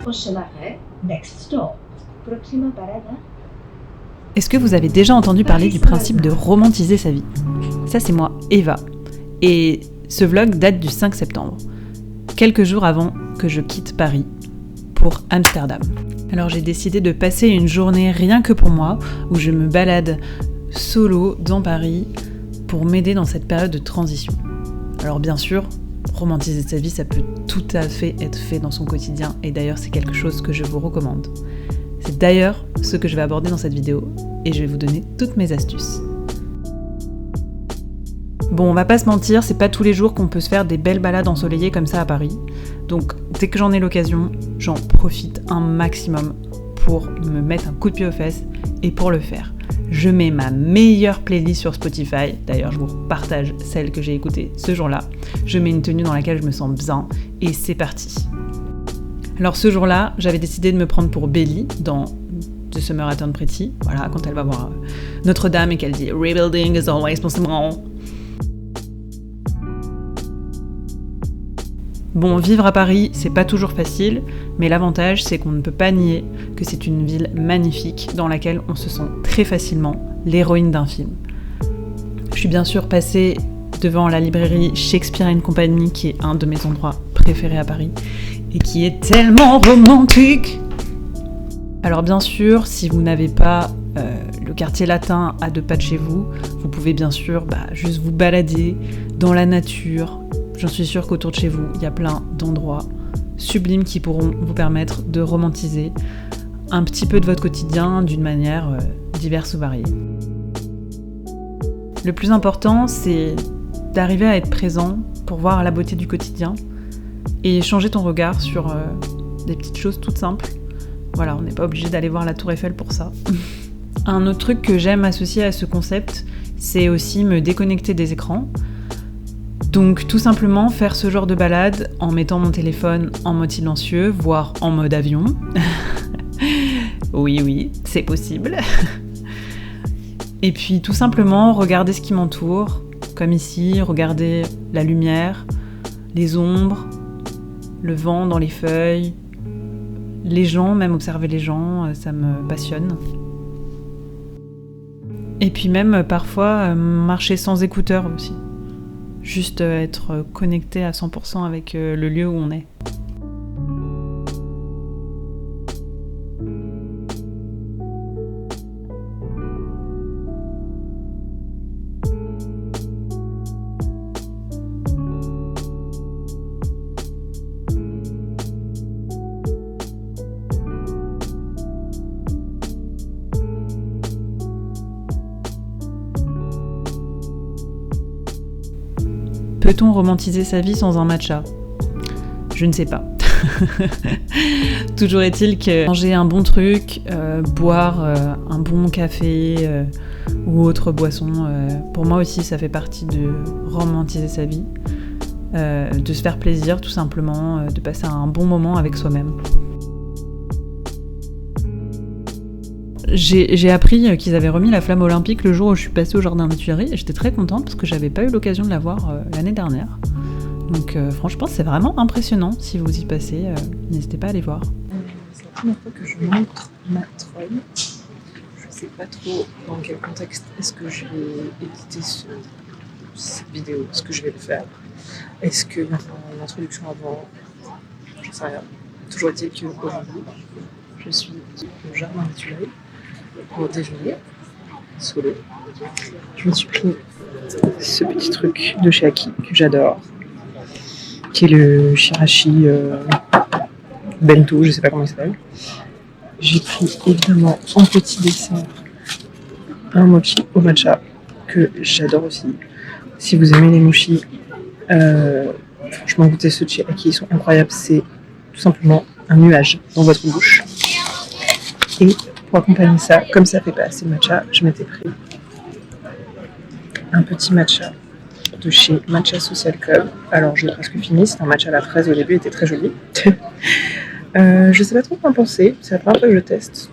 Prochain arrêt, next stop. Próxima parada. Est-ce que vous avez déjà entendu parler du principe de romantiser sa vie ? Ça, c'est moi, Eva. Et ce vlog date du 5 septembre, quelques jours avant que je quitte Paris pour Amsterdam. Alors j'ai décidé de passer une journée rien que pour moi, où je me balade solo dans Paris pour m'aider dans cette période de transition. Alors bien sûr, romantiser sa vie, ça peut tout à fait être fait dans son quotidien, et d'ailleurs c'est quelque chose que je vous recommande. C'est d'ailleurs ce que je vais aborder dans cette vidéo, et je vais vous donner toutes mes astuces. Bon, on va pas se mentir, c'est pas tous les jours qu'on peut se faire des belles balades ensoleillées comme ça à Paris. Donc dès que j'en ai l'occasion, j'en profite un maximum pour me mettre un coup de pied aux fesses, et pour le faire, je mets ma meilleure playlist sur Spotify. D'ailleurs, je vous partage celle que j'ai écoutée ce jour-là. Je mets une tenue dans laquelle je me sens bien, et c'est parti. Alors ce jour-là, j'avais décidé de me prendre pour Belly dans The Summer I Turned Pretty. Voilà, quand elle va voir Notre-Dame et qu'elle dit « Rebuilding is always possible ». Bon, vivre à Paris, c'est pas toujours facile, mais l'avantage, c'est qu'on ne peut pas nier que c'est une ville magnifique dans laquelle on se sent très facilement l'héroïne d'un film. Je suis bien sûr passée devant la librairie Shakespeare & Company, qui est un de mes endroits préférés à Paris, et qui est tellement romantique. Alors bien sûr, si vous n'avez pas le quartier latin à 2 pas de chez vous, vous pouvez bien sûr juste vous balader dans la nature. J'en suis sûre qu'autour de chez vous, il y a plein d'endroits sublimes qui pourront vous permettre de romantiser un petit peu de votre quotidien d'une manière diverse ou variée. Le plus important, c'est d'arriver à être présent pour voir la beauté du quotidien et changer ton regard sur des petites choses toutes simples. Voilà, on n'est pas obligé d'aller voir la Tour Eiffel pour ça. Un autre truc que j'aime associer à ce concept, c'est aussi me déconnecter des écrans. Donc tout simplement faire ce genre de balade en mettant mon téléphone en mode silencieux, voire en mode avion. Oui, c'est possible. Et puis tout simplement regarder ce qui m'entoure, comme ici, regarder la lumière, les ombres, le vent dans les feuilles, les gens, même observer les gens, ça me passionne. Et puis même parfois marcher sans écouteurs aussi. Juste être connecté à 100% avec le lieu où on est. Peut-on romantiser sa vie sans un matcha ? Je ne sais pas. Toujours est-il que manger un bon truc, boire un bon café ou autre boisson, pour moi aussi ça fait partie de romantiser sa vie, de se faire plaisir tout simplement, de passer un bon moment avec soi-même. J'ai appris qu'ils avaient remis la flamme olympique le jour où je suis passée au jardin des Tuileries et j'étais très contente parce que j'avais pas eu l'occasion de la voir l'année dernière. Donc franchement c'est vraiment impressionnant. Si vous y passez, n'hésitez pas à aller voir. C'est la première fois que je montre ma trône. Je sais pas trop dans quel contexte est-ce que je vais éditer cette vidéo, est-ce que je vais le faire. Est-ce qu'il y a une introduction avant ? Je sais rien. Toujours est-il qu'aujourd'hui, je suis au jardin des Tuileries pour déjeuner, solo. Je me suis pris ce petit truc de chez Aki que j'adore, qui est le Shirashi Bento, je sais pas comment il s'appelle. J'ai pris évidemment en petit dessert un mochi au matcha que j'adore aussi. Si vous aimez les mochis, franchement goûtez ceux de chez Aki, ils sont incroyables. C'est tout simplement un nuage dans votre bouche. Et pour accompagner ça, comme ça fait pas assez matcha, je m'étais pris un petit matcha de chez Matcha Social Club. Alors je l'ai presque fini, c'est un matcha à la fraise au début, il était très joli. Je sais pas trop quoi en penser, c'est la première fois que je teste.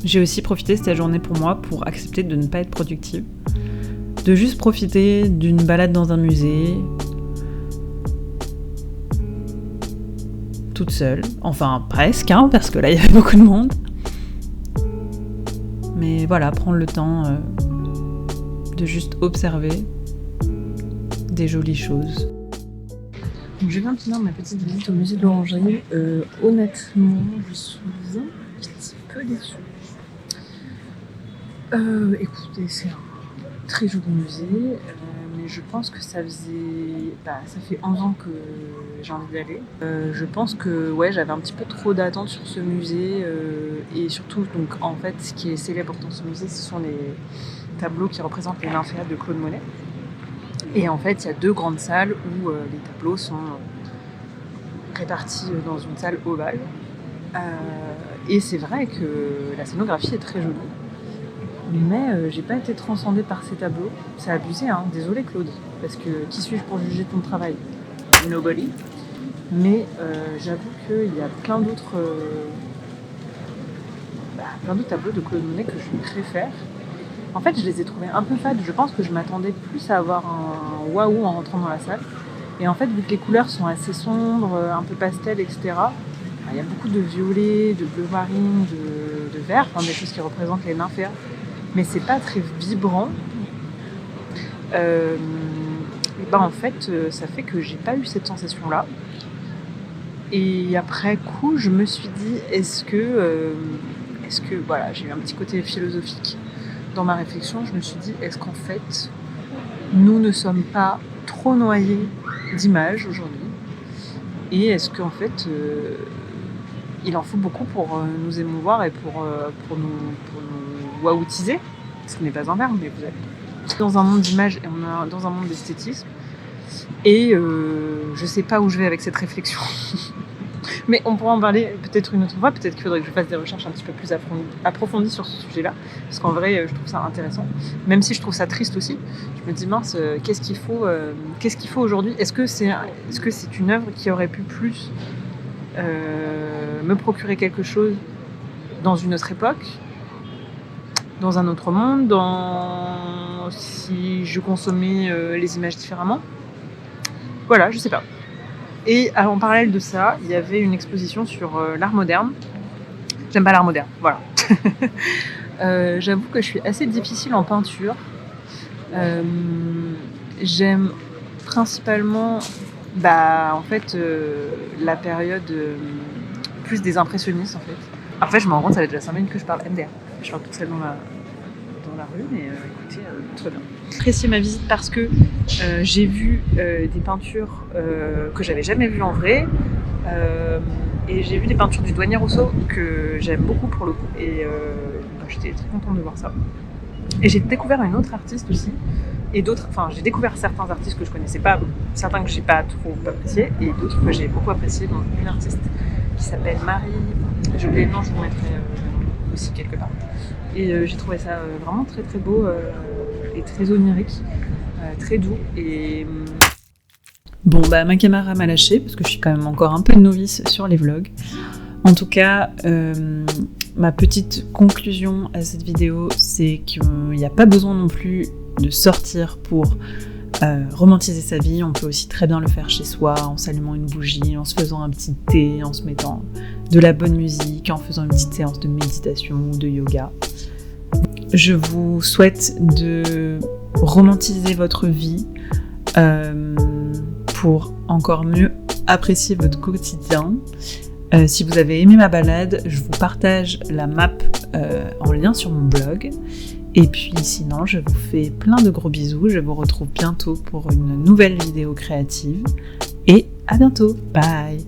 J'ai aussi profité de cette journée pour moi pour accepter de ne pas être productive. de juste profiter d'une balade dans un musée, toute seule, enfin presque, hein, parce que là il y avait beaucoup de monde. Mais voilà, prendre le temps de juste observer des jolies choses. Donc, je viens de finir ma petite visite au musée de l'Orangerie. Honnêtement, je suis un petit peu déçue. Écoutez, c'est un très joli musée, mais je pense que ça fait 11 ans que j'ai envie d'y aller. Je pense que ouais, j'avais un petit peu trop d'attentes sur ce musée, et surtout, donc, en fait, ce qui est célèbre dans ce musée, ce sont les tableaux qui représentent les nymphéas de Claude Monet. Et en fait, il y a 2 grandes salles où les tableaux sont répartis dans une salle ovale. Et c'est vrai que la scénographie est très jolie. Mais j'ai pas été transcendée par ces tableaux. C'est abusé, hein. Désolée Claude, parce que qui suis-je pour juger ton travail? Nobody. Mais j'avoue qu'il y a plein d'autres tableaux de Claude Monet que je préfère. En fait, je les ai trouvés un peu fades. Je pense que je m'attendais plus à avoir un waouh en rentrant dans la salle. Et en fait, vu que les couleurs sont assez sombres, un peu pastel, etc., il y a beaucoup de violet, de bleu marine, de vert, enfin des choses qui représentent les nymphéas. Mais c'est pas très vibrant. Et en fait, ça fait que j'ai pas eu cette sensation-là. Et après coup, je me suis dit, est-ce que voilà, j'ai eu un petit côté philosophique dans ma réflexion. Je me suis dit, est-ce qu'en fait, nous ne sommes pas trop noyés d'images aujourd'hui? Et est-ce qu'en fait, il en faut beaucoup pour nous émouvoir et pour nous waoutiser, ce n'est pas un verbe, mais vous êtes dans un monde d'images et on est dans un monde d'esthétisme. Et je sais pas où je vais avec cette réflexion. Mais on pourra en parler peut-être une autre fois. Peut-être qu'il faudrait que je fasse des recherches un petit peu plus approfondies sur ce sujet-là. Parce qu'en vrai, je trouve ça intéressant. Même si je trouve ça triste aussi. Je me dis, mince, qu'est-ce qu'il faut aujourd'hui? Est-ce que c'est une œuvre qui aurait pu plus me procurer quelque chose dans une autre époque, dans un autre monde, si je consommais les images différemment? Voilà, je sais pas. Et en parallèle de ça, il y avait une exposition sur l'art moderne. J'aime pas l'art moderne, voilà. J'avoue que je suis assez difficile en peinture. J'aime principalement en fait, la période plus des impressionnistes en fait. En fait, je me rends compte, ça fait déjà 5 minutes que je parle MDR. Je parle toute seule dans la rue, mais écoutez, très bien. J'apprécie ma visite parce que j'ai vu des peintures que j'avais jamais vues en vrai, et j'ai vu des peintures du Douanier Rousseau que j'aime beaucoup pour le coup, et j'étais très contente de voir ça. Et j'ai découvert une autre artiste aussi, et j'ai découvert certains artistes que je connaissais pas, certains que j'ai pas trop appréciés, et d'autres que j'ai beaucoup appréciés, dont une artiste qui s'appelle Marie, j'ai oublié le nom, je vous mettrai aussi quelque part. Et j'ai trouvé ça vraiment très très beau et très onirique, très doux. Et bon, ma caméra m'a lâché parce que je suis quand même encore un peu novice sur les vlogs. En tout cas, ma petite conclusion à cette vidéo, c'est qu'il n'y a pas besoin non plus de sortir pour romantiser sa vie. On peut aussi très bien le faire chez soi, en s'allumant une bougie, en se faisant un petit thé, en se mettant de la bonne musique, en faisant une petite séance de méditation ou de yoga. Je vous souhaite de romantiser votre vie pour encore mieux apprécier votre quotidien. Si vous avez aimé ma balade, je vous partage la map en lien sur mon blog. Et puis sinon, je vous fais plein de gros bisous. Je vous retrouve bientôt pour une nouvelle vidéo créative. Et à bientôt. Bye!